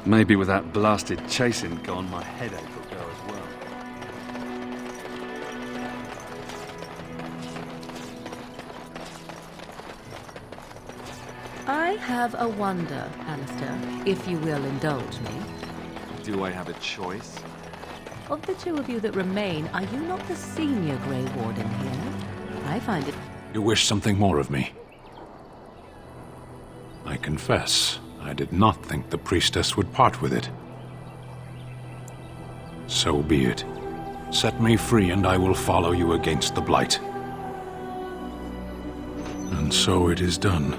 Maybe with that blasted chasing gone, my headache will go as well. I have a wonder, Alistair, if you will indulge me. Do I have a choice? Of the two of you that remain, are you not the senior Grey Warden here? I find it... You wish something more of me? I confess, I did not think the priestess would part with it. So be it. Set me free and I will follow you against the Blight. And so it is done.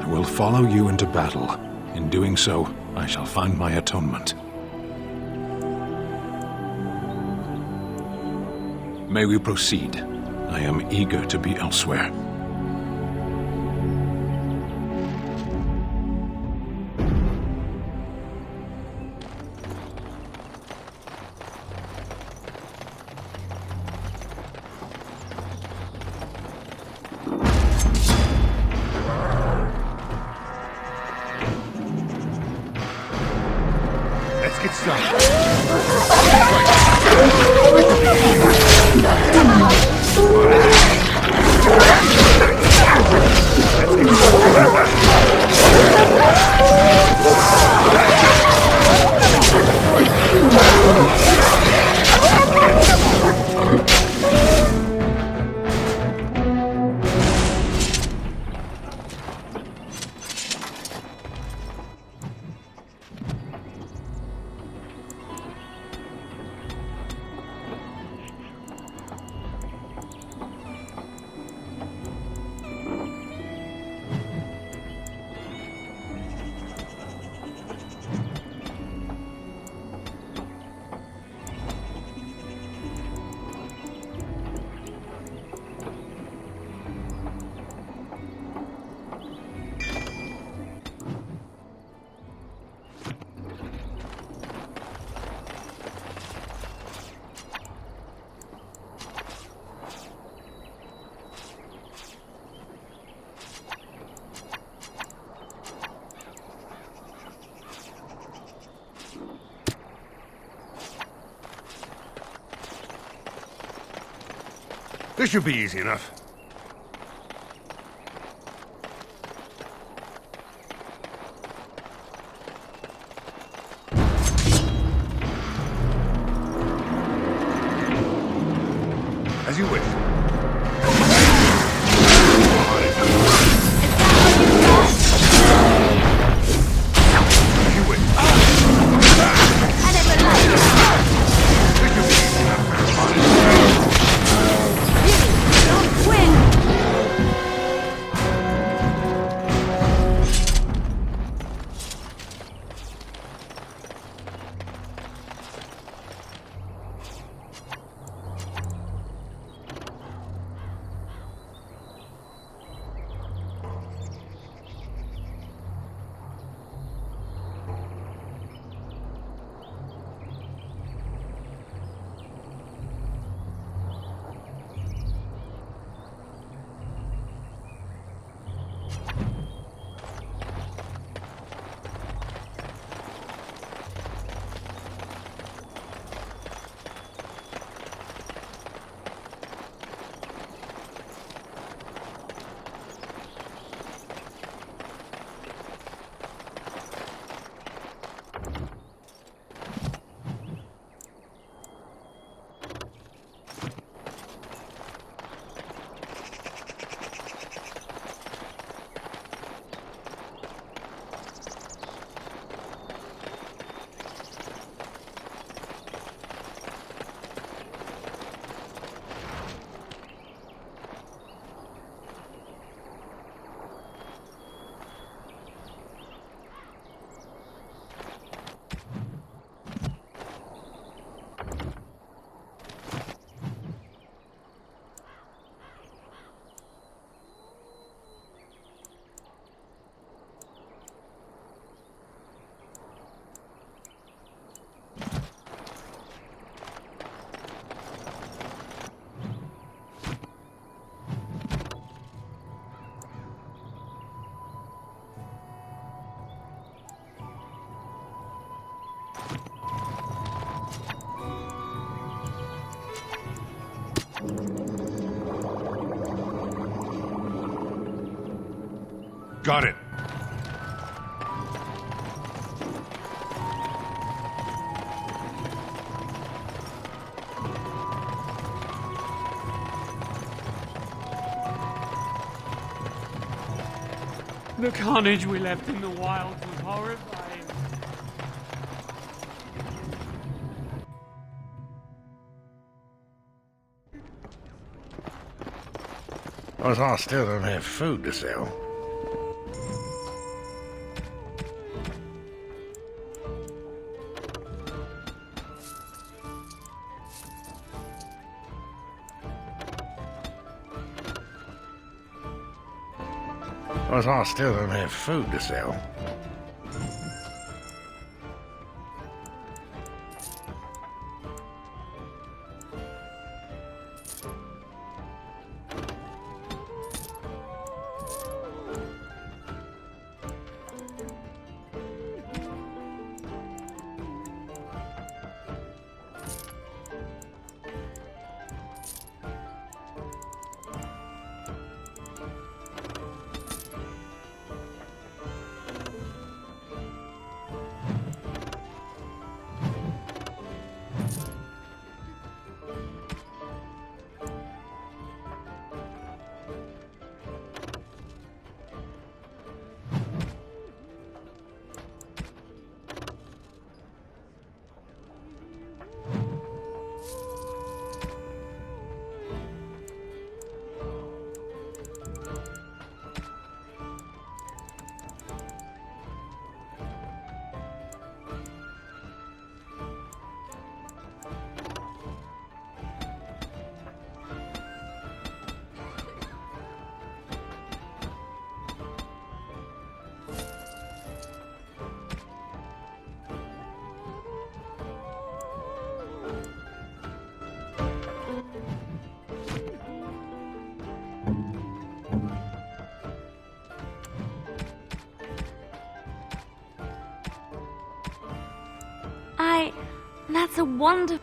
I will follow you into battle. In doing so, I shall find my atonement. May we proceed? I am eager to be elsewhere. Let's get started. This should be easy enough. As you wish. As you wish. This should be easy enough. Got it. The carnage we left in the wilds was horrifying. I still don't have food to sell. I still don't have food to sell. That's a wonderful...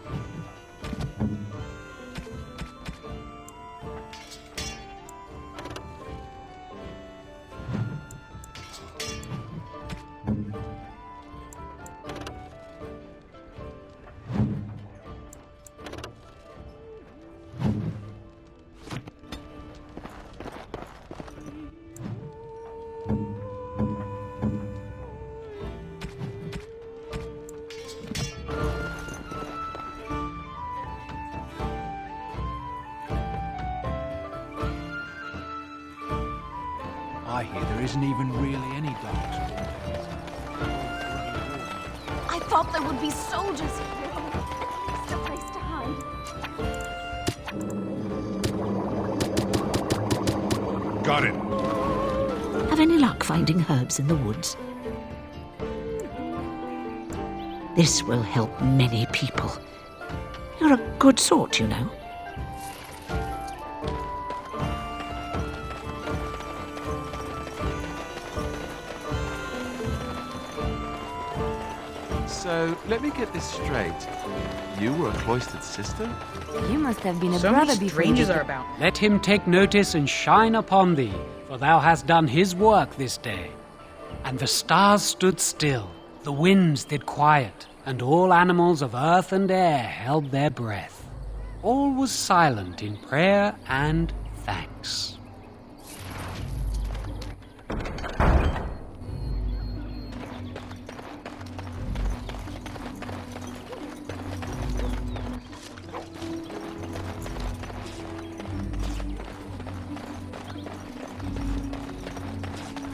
I hear there isn't even really any dark I thought there would be soldiers here. At least a place to hide. Got it. Have any luck finding herbs in the woods? This will help many people. You're a good sort, you know. So, let me get this straight. You were a cloistered sister? You must have been a So brother many before strangers you are about. Let him take notice and shine upon thee, for thou hast done his work this day. And the stars stood still, the winds did quiet, and all animals of earth and air held their breath. All was silent in prayer and thanks.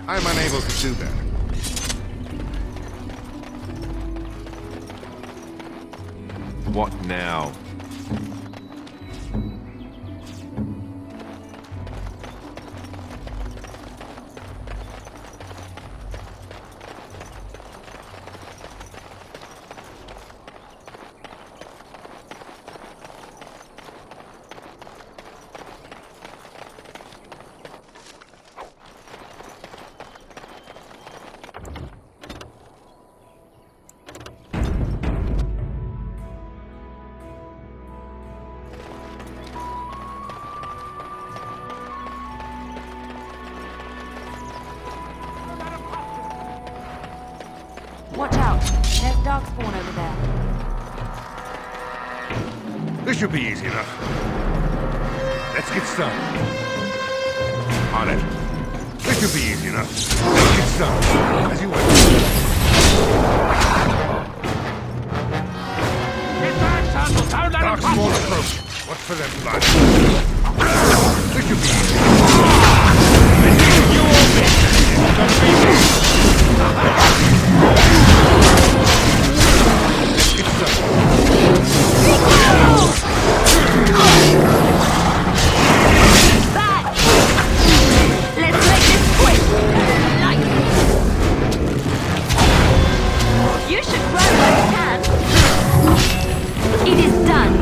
I am unable to do that. What now? darkspawn over there. This should be easy enough. Let's get started. On it. This should be easy enough. Let's get started. As you wish. Get back, Sandal! Don't let him Darkspawn touch approach. Watch for them blood. This should be easy. You all me. Don't be me. Get started. Back! Let's make this quick! Like you should run where you can. It is done.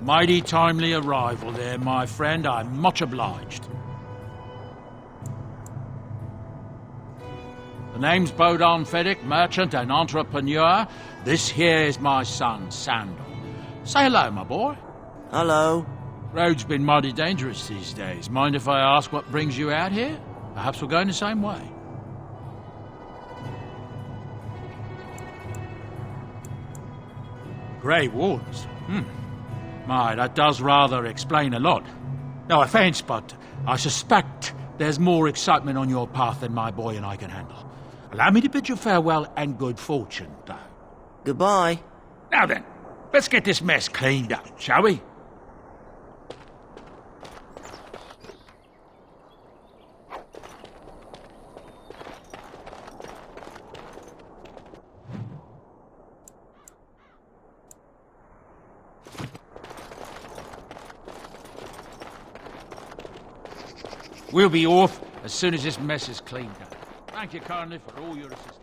Mighty timely arrival there, my friend. I'm much obliged. The name's Bodon Feddick, merchant and entrepreneur. This here is my son, Sandal. Say hello, my boy. Hello. Road's been mighty dangerous these days. Mind if I ask what brings you out here? Perhaps we're going the same way. Grey Wardens? My, that does rather explain a lot. No offence, but I suspect there's more excitement on your path than my boy and I can handle. Allow me to bid you farewell and good fortune, though. Goodbye. Now then, let's get this mess cleaned up, shall we? We'll be off as soon as this mess is cleaned up. Thank you kindly for all your assistance.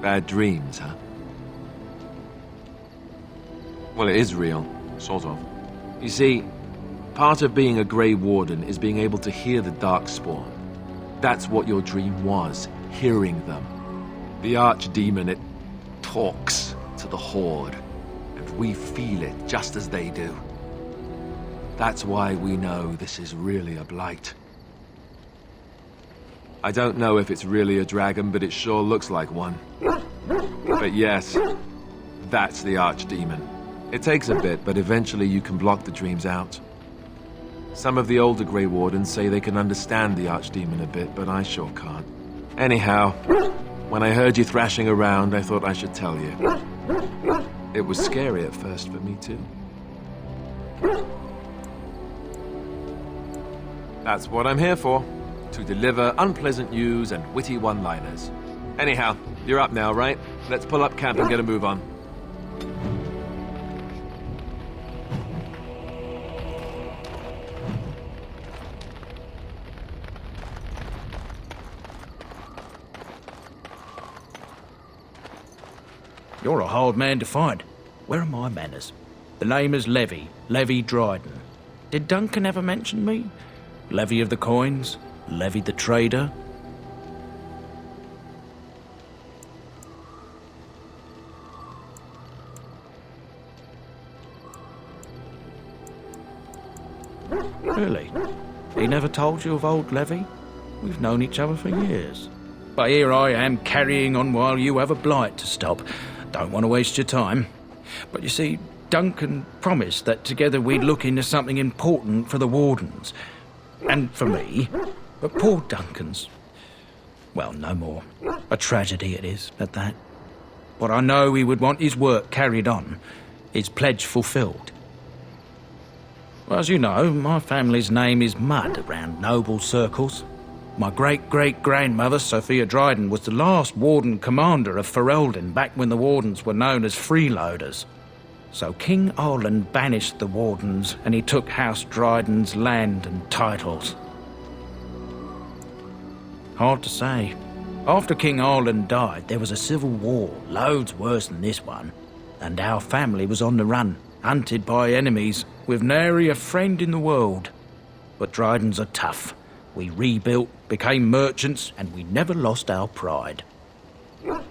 Bad dreams, huh? Well, it is real, sort of. You see, part of being a Grey Warden is being able to hear the Darkspawn. That's what your dream was, hearing them. The Archdemon, it talks to the Horde, and we feel it just as they do. That's why we know this is really a blight. I don't know if it's really a dragon, but it sure looks like one. But yes, that's the Archdemon. It takes a bit, but eventually you can block the dreams out. Some of the older Grey Wardens say they can understand the Archdemon a bit, but I sure can't. Anyhow, when I heard you thrashing around, I thought I should tell you. It was scary at first for me too. That's what I'm here for. To deliver unpleasant news and witty one-liners. Anyhow, you're up now, right? Let's pull up camp and get a move on. You're a hard man to find. Where are my manners? The name is Levi Dryden. Did Duncan ever mention me? Levy of the coins? Levy the trader? Really? He never told you of old Levy? We've known each other for years. But here I am carrying on while you have a blight to stop. Don't want to waste your time. But you see, Duncan promised that together we'd look into something important for the Wardens. And for me. But poor Duncan's... well, no more. A tragedy it is, at that. but I know he would want his work carried on, his pledge fulfilled. Well, as you know, my family's name is mud around noble circles. My great-great-grandmother, Sophia Dryden, was the last Warden commander of Ferelden back when the Wardens were known as freeloaders. So King Arland banished the Wardens and he took House Dryden's land and titles. Hard to say. After King Arland died, there was a civil war, loads worse than this one, and our family was on the run, hunted by enemies, with nary a friend in the world. But Drydens are tough. We rebuilt, became merchants, and we never lost our pride. I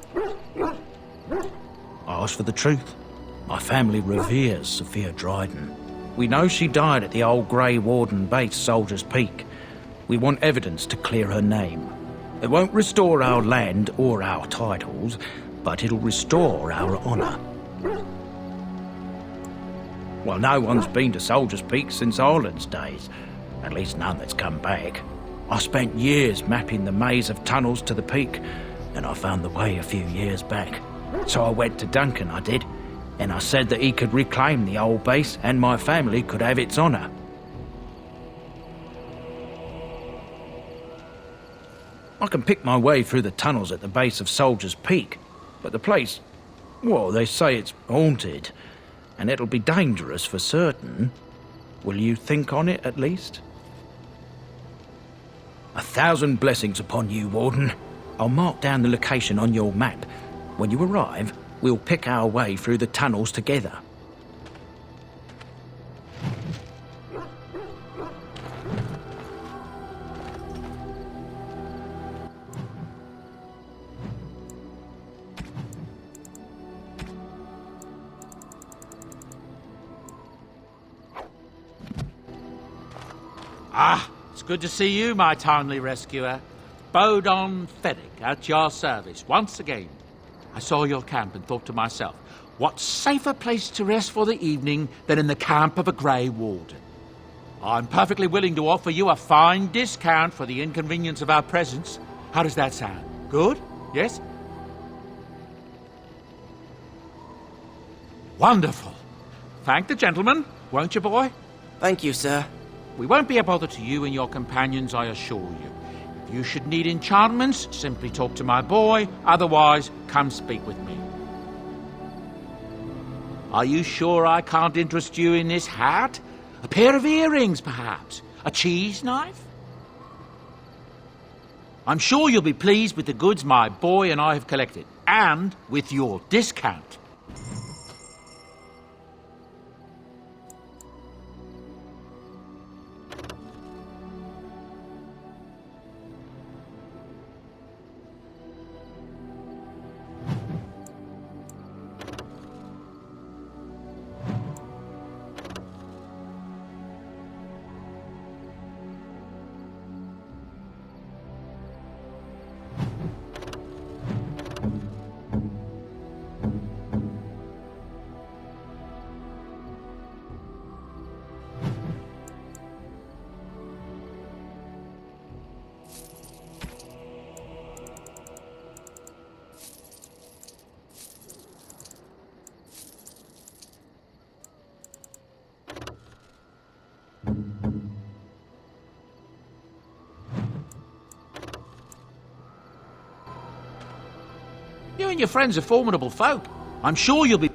ask for the truth. My family reveres Sophia Dryden. We know she died at the old Grey Warden base, Soldier's Peak. We want evidence to clear her name. It won't restore our land or our titles, but it'll restore our honour. Well, no one's been to Soldier's Peak since Arland's days. At least none that's come back. I spent years mapping the maze of tunnels to the peak, and I found the way a few years back. So I went to Duncan, I did, and I said that he could reclaim the old base and my family could have its honour. I can pick my way through the tunnels at the base of Soldier's Peak, but the place, well, they say it's haunted, and it'll be dangerous for certain. Will you think on it, at least? 1,000 blessings upon you, Warden. I'll mark down the location on your map. When you arrive, we'll pick our way through the tunnels together. Ah, it's good to see you, my timely rescuer. Bodon Fennick, at your service, once again. I saw your camp and thought to myself, what safer place to rest for the evening than in the camp of a Grey Warden? I'm perfectly willing to offer you a fine discount for the inconvenience of our presence. How does that sound? Good? Yes? Wonderful. Thank the gentleman, won't you, boy? Thank you, sir. We won't be a bother to you and your companions, I assure you. If you should need enchantments, simply talk to my boy. Otherwise, come speak with me. Are you sure I can't interest you in this hat? A pair of earrings, perhaps? A cheese knife? I'm sure you'll be pleased with the goods my boy and I have collected, and with your discount. You and your friends are formidable folk. I'm sure you'll be...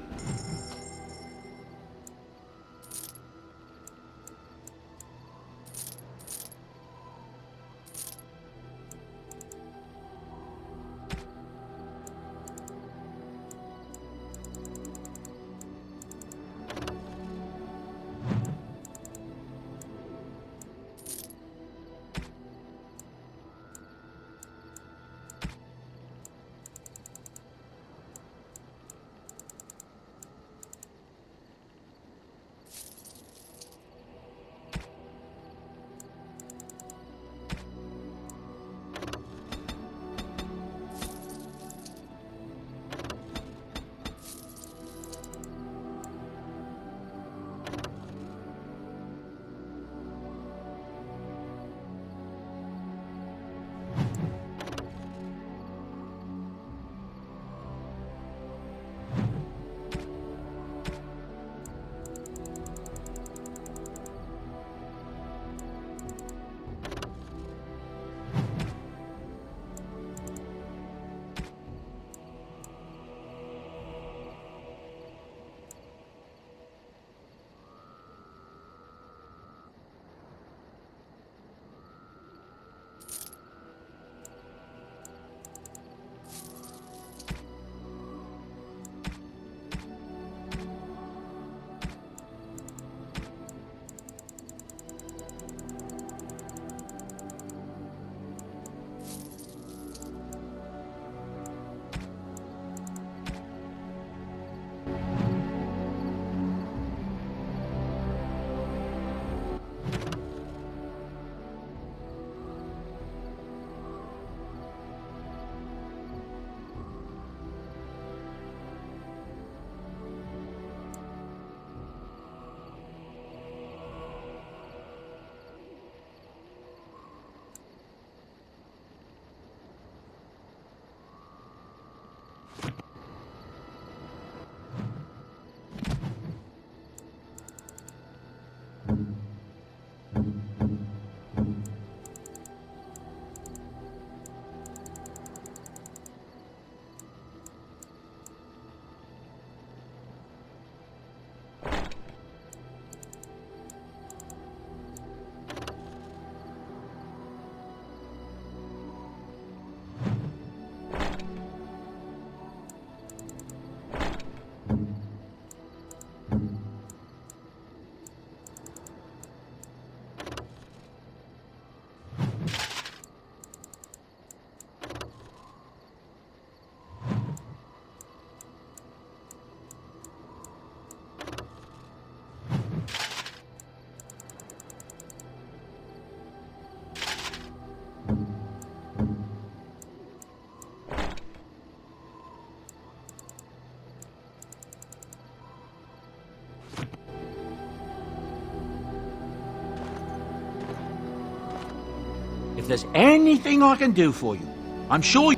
If there's anything I can do for you, I'm sure you...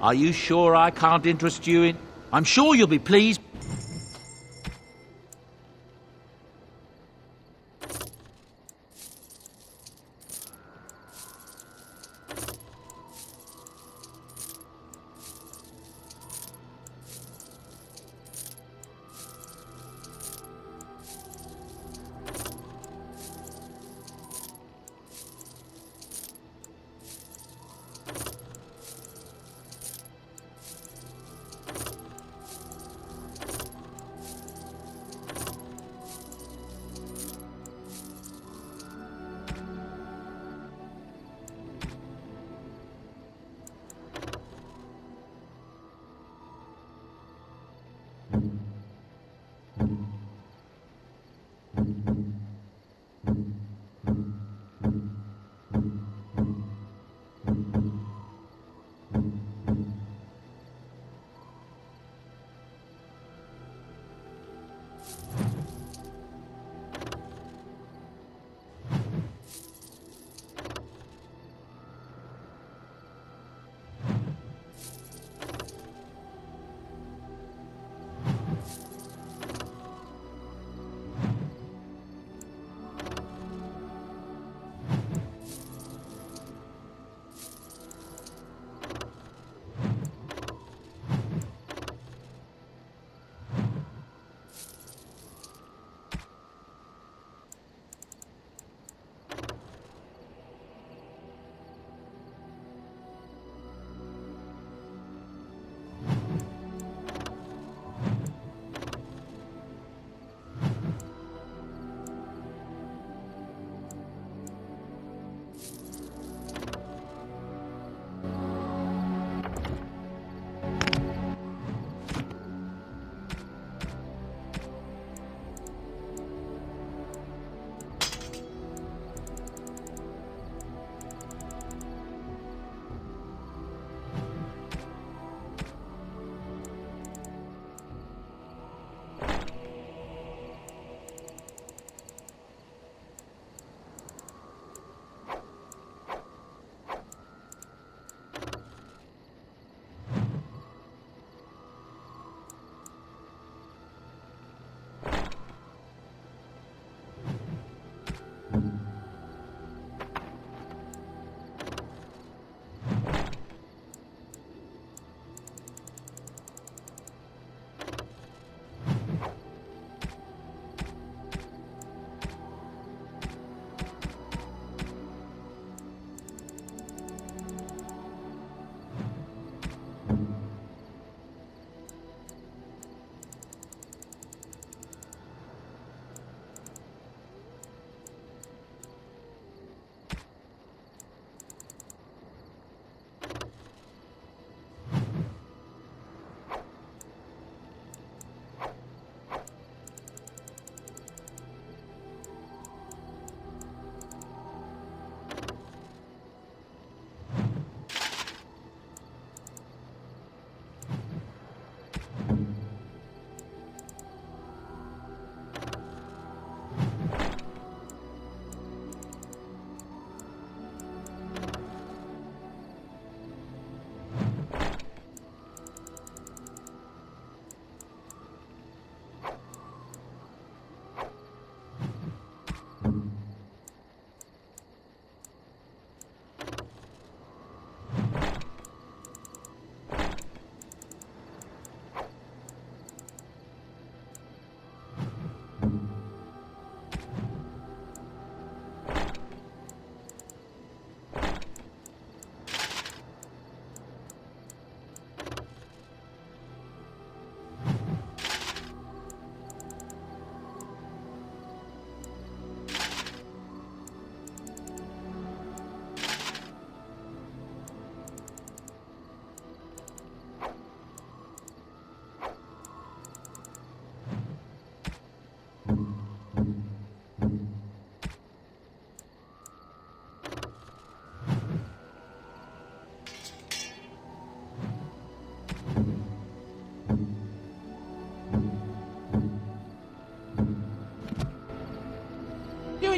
Are you sure I can't interest you in... I'm sure you'll be pleased.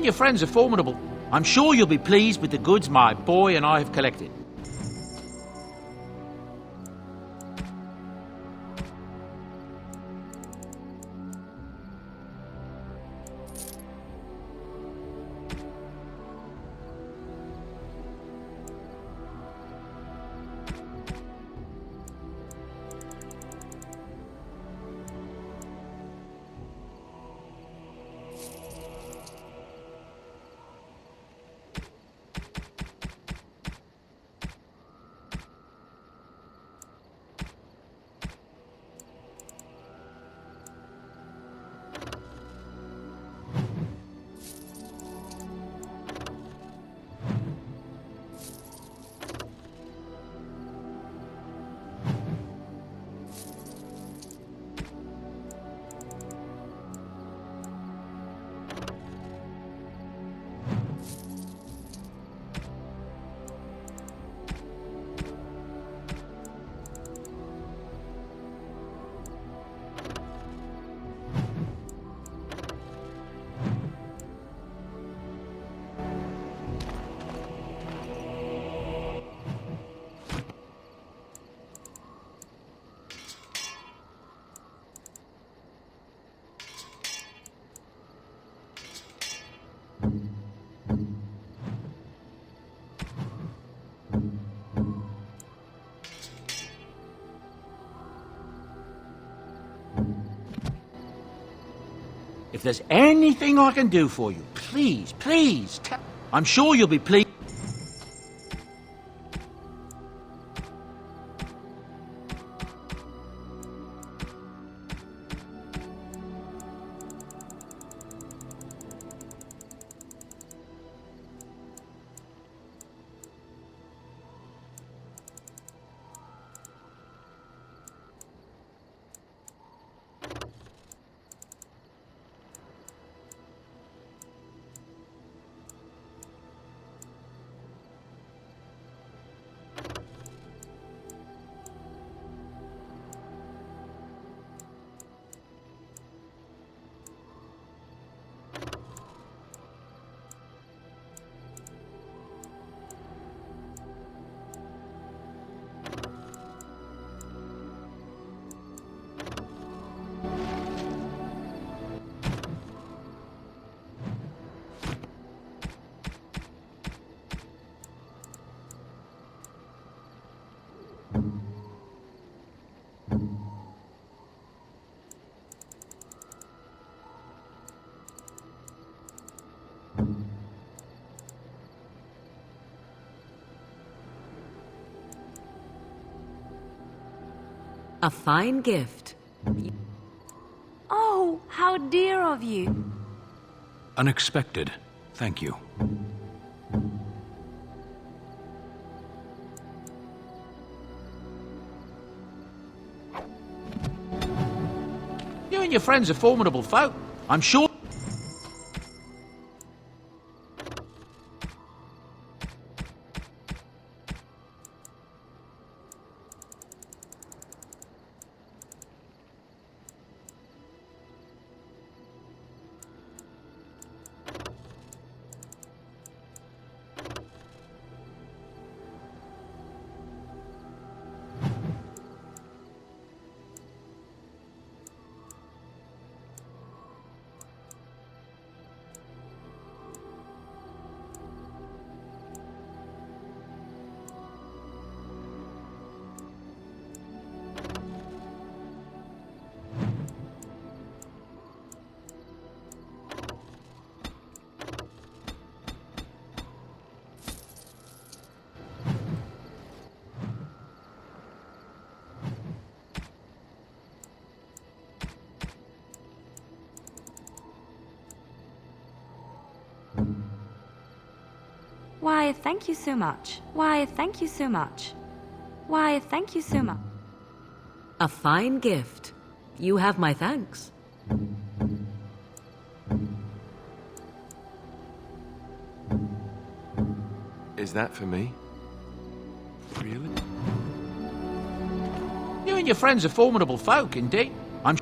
and your friends are formidable. I'm sure you'll be pleased with the goods my boy and I have collected. If there's anything I can do for you, please, please, I'm sure you'll be pleased. A fine gift. Oh, how dear of you. Unexpected. Thank you. You and your friends are formidable folk. I'm sure. Why, thank you so much. Why, thank you so much. Why, thank you so much. A fine gift. You have my thanks. Is that for me? Really? You and your friends are formidable folk, indeed. I'm.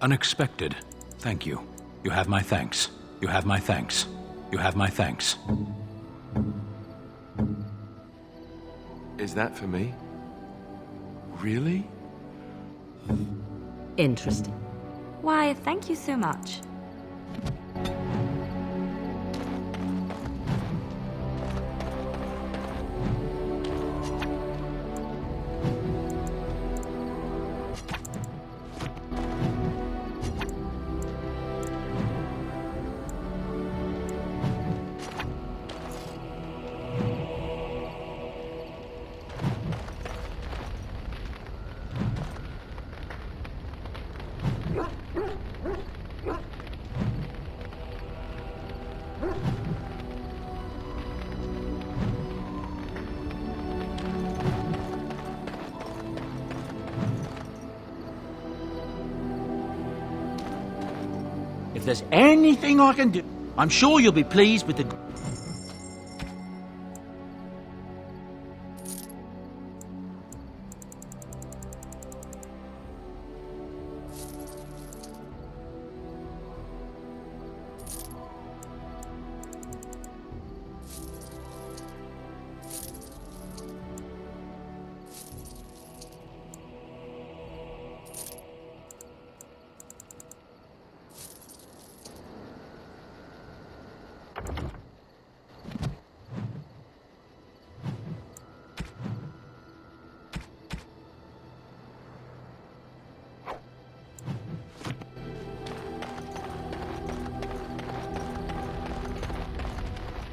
Unexpected. Thank you. You have my thanks. You have my thanks. You have my thanks. Is that for me? Really? Interesting. Why, thank you so much. If there's anything I can do, I'm sure you'll be pleased with the...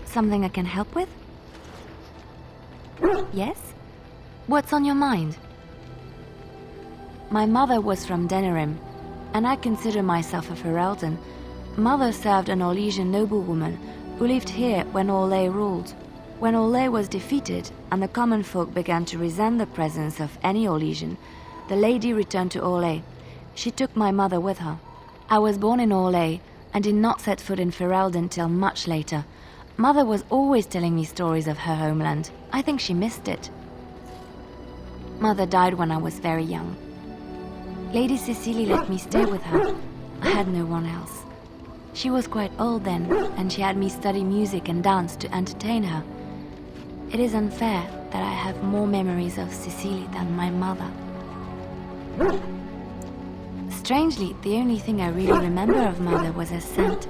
Something I can help with? Yes? What's on your mind? My mother was from Denerim, and I consider myself a Ferelden. Mother served an Orlesian noblewoman who lived here when Orlais ruled. When Orlais was defeated and the common folk began to resent the presence of any Orlesian, the lady returned to Orlais. She took my mother with her. I was born in Orlais and did not set foot in Ferelden till much later. Mother was always telling me stories of her homeland. I think she missed it. Mother died when I was very young. Lady Cecily let me stay with her. I had no one else. She was quite old then, and she had me study music and dance to entertain her. It is unfair that I have more memories of Cecily than my mother. Strangely, the only thing I really remember of Mother was her scent.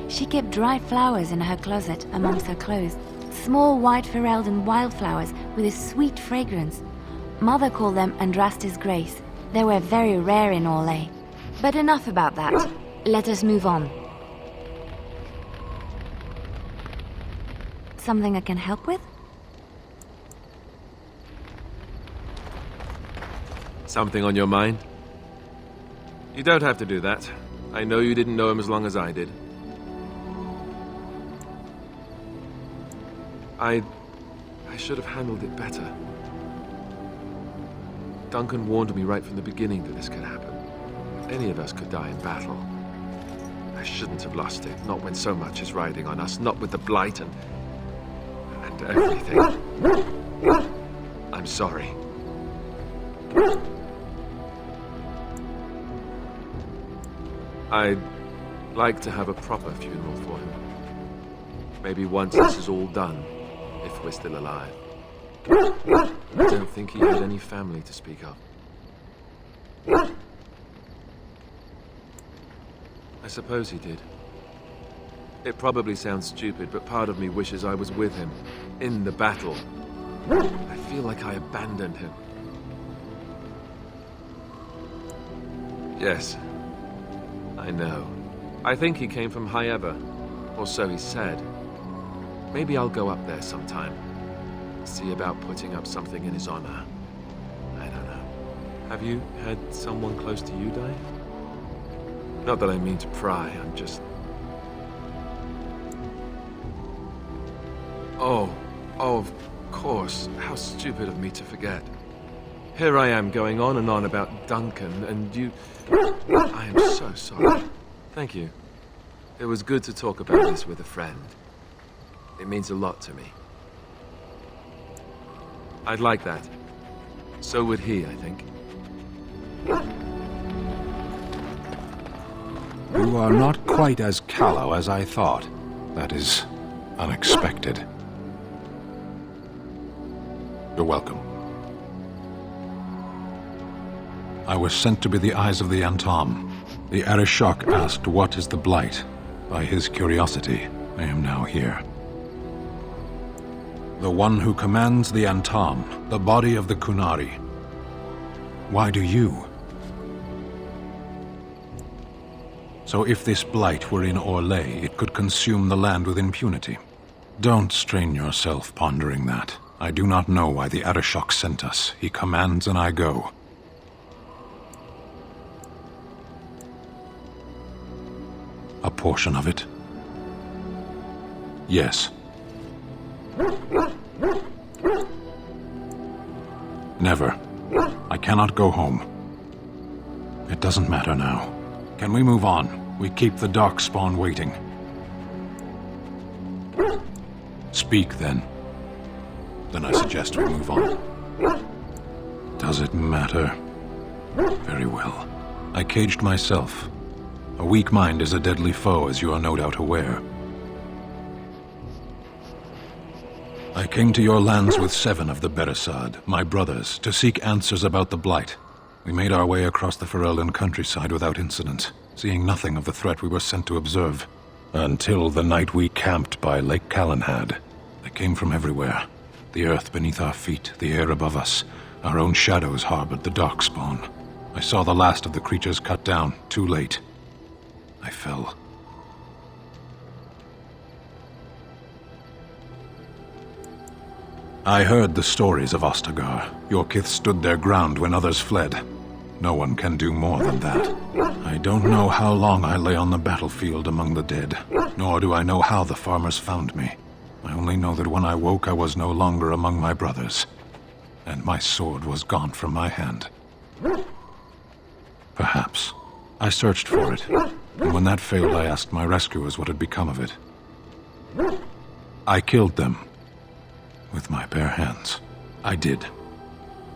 She kept dried flowers in her closet amongst her clothes. Small white Ferelden wildflowers with a sweet fragrance. Mother called them Andraste's Grace. They were very rare in Orlais. But enough about that. Let us move on. Something I can help with? Something on your mind? You don't have to do that. I know you didn't know him as long as I did. I should have handled it better. Duncan warned me right from the beginning that this could happen. Any of us could die in battle. I shouldn't have lost it, not when so much is riding on us, not with the Blight and everything. I'm sorry. I'd like to have a proper funeral for him. Maybe once this is all done, if we're still alive. I don't think he had any family to speak of. I suppose he did. It probably sounds stupid, but part of me wishes I was with him, in the battle. I feel like I abandoned him. Yes, I know. I think he came from High Ever, or so he said. Maybe I'll go up there sometime. See about putting up something in his honor. I don't know. Have you had someone close to you die? Not that I mean to pry, I'm just... Oh, of course. How stupid of me to forget. Here I am going on and on about Duncan, and you... I am so sorry. Thank you. It was good to talk about this with a friend. It means a lot to me. I'd like that. So would he, I think. You are not quite as callow as I thought. That is unexpected. You're welcome. I was sent to be the eyes of the Antam. The Arishok asked, "What is the Blight?" By his curiosity, I am now here. The one who commands the Antam, the body of the Kunari. Why do you? So if this Blight were in Orlais, it could consume the land with impunity. Don't strain yourself pondering that. I do not know why the Arishok sent us. He commands and I go. A portion of it? Yes. Never. I cannot go home. It doesn't matter now. Can we move on? We keep the Darkspawn waiting. Speak, then. Then I suggest we move on. Does it matter? Very well. I caged myself. A weak mind is a deadly foe, as you are no doubt aware. I came to your lands with 7 of the Beresad, my brothers, to seek answers about the Blight. We made our way across the Ferelden countryside without incident, seeing nothing of the threat we were sent to observe. Until the night we camped by Lake Calenhad. They came from everywhere. The earth beneath our feet, the air above us. Our own shadows harbored the Darkspawn. I saw the last of the creatures cut down, too late. I fell. I heard the stories of Ostagar. Your kith stood their ground when others fled. No one can do more than that. I don't know how long I lay on the battlefield among the dead, nor do I know how the farmers found me. I only know that when I woke I was no longer among my brothers, and my sword was gone from my hand. Perhaps. I searched for it, and when that failed I asked my rescuers what had become of it. I killed them. With my bare hands. I did.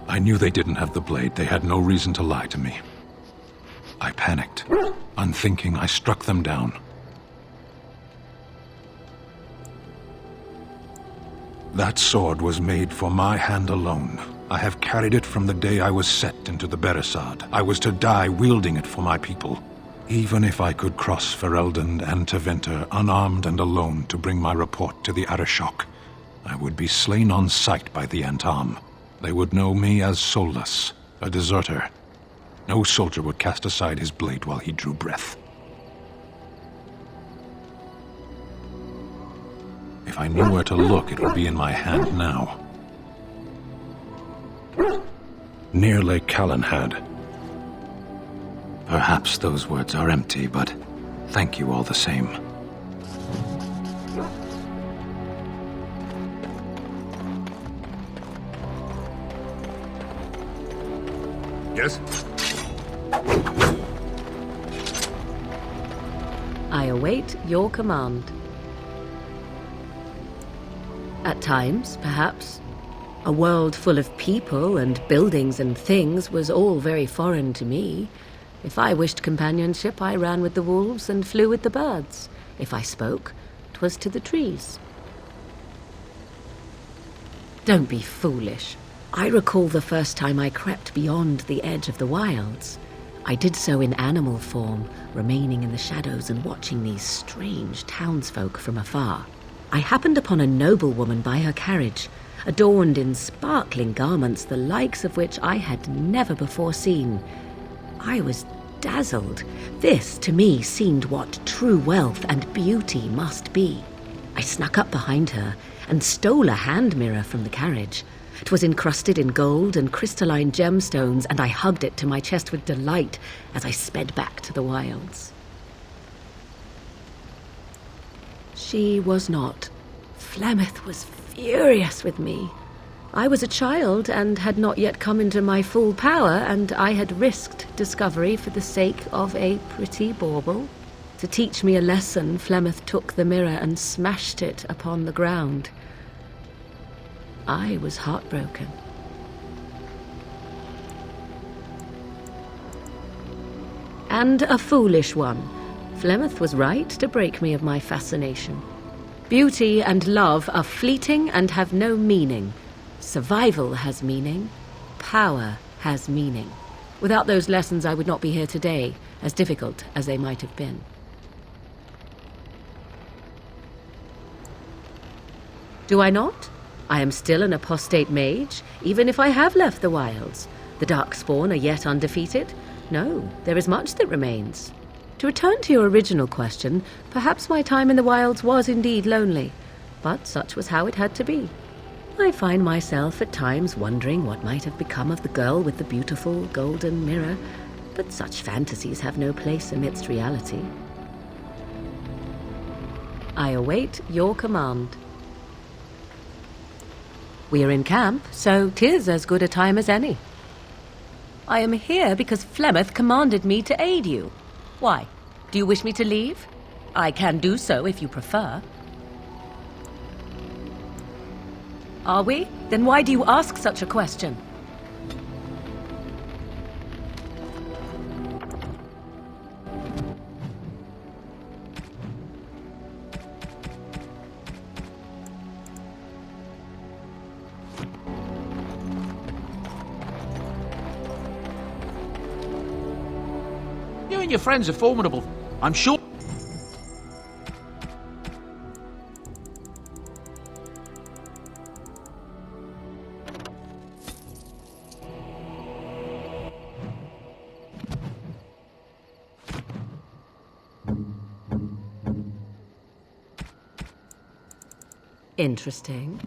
I knew they didn't have the blade. They had no reason to lie to me. I panicked. Unthinking, I struck them down. That sword was made for my hand alone. I have carried it from the day I was set into the Beresad. I was to die wielding it for my people. Even if I could cross Ferelden and Tevinter unarmed and alone to bring my report to the Arishok, I would be slain on sight by the Antam. They would know me as soulless, a deserter. No soldier would cast aside his blade while he drew breath. If I knew where to look, it would be in my hand now. Near Lake Calenhad. Perhaps those words are empty, but thank you all the same. Yes? I await your command. At times, perhaps, a world full of people and buildings and things was all very foreign to me. If I wished companionship, I ran with the wolves and flew with the birds. If I spoke, 'twas to the trees. Don't be foolish. I recall the first time I crept beyond the edge of the wilds. I did so in animal form, remaining in the shadows and watching these strange townsfolk from afar. I happened upon a noblewoman by her carriage, adorned in sparkling garments, the likes of which I had never before seen. I was dazzled. This, to me, seemed what true wealth and beauty must be. I snuck up behind her and stole a hand mirror from the carriage. 'Twas encrusted in gold and crystalline gemstones, and I hugged it to my chest with delight as I sped back to the wilds. She was not. Flemeth was furious with me. I was a child and had not yet come into my full power, and I had risked discovery for the sake of a pretty bauble. To teach me a lesson, Flemeth took the mirror and smashed it upon the ground. I was heartbroken. And a foolish one. Flemeth was right to break me of my fascination. Beauty and love are fleeting and have no meaning. Survival has meaning. Power has meaning. Without those lessons, I would not be here today, as difficult as they might have been. Do I not? I am still an apostate mage, even if I have left the wilds. The Darkspawn are yet undefeated. No, there is much that remains. To return to your original question, perhaps my time in the wilds was indeed lonely, but such was how it had to be. I find myself at times wondering what might have become of the girl with the beautiful golden mirror, but such fantasies have no place amidst reality. I await your command. We are in camp, so 'tis as good a time as any. I am here because Flemeth commanded me to aid you. Why? Do you wish me to leave? I can do so if you prefer. Are we? Then why do you ask such a question? You and your friends are formidable. I'm sure. Interesting.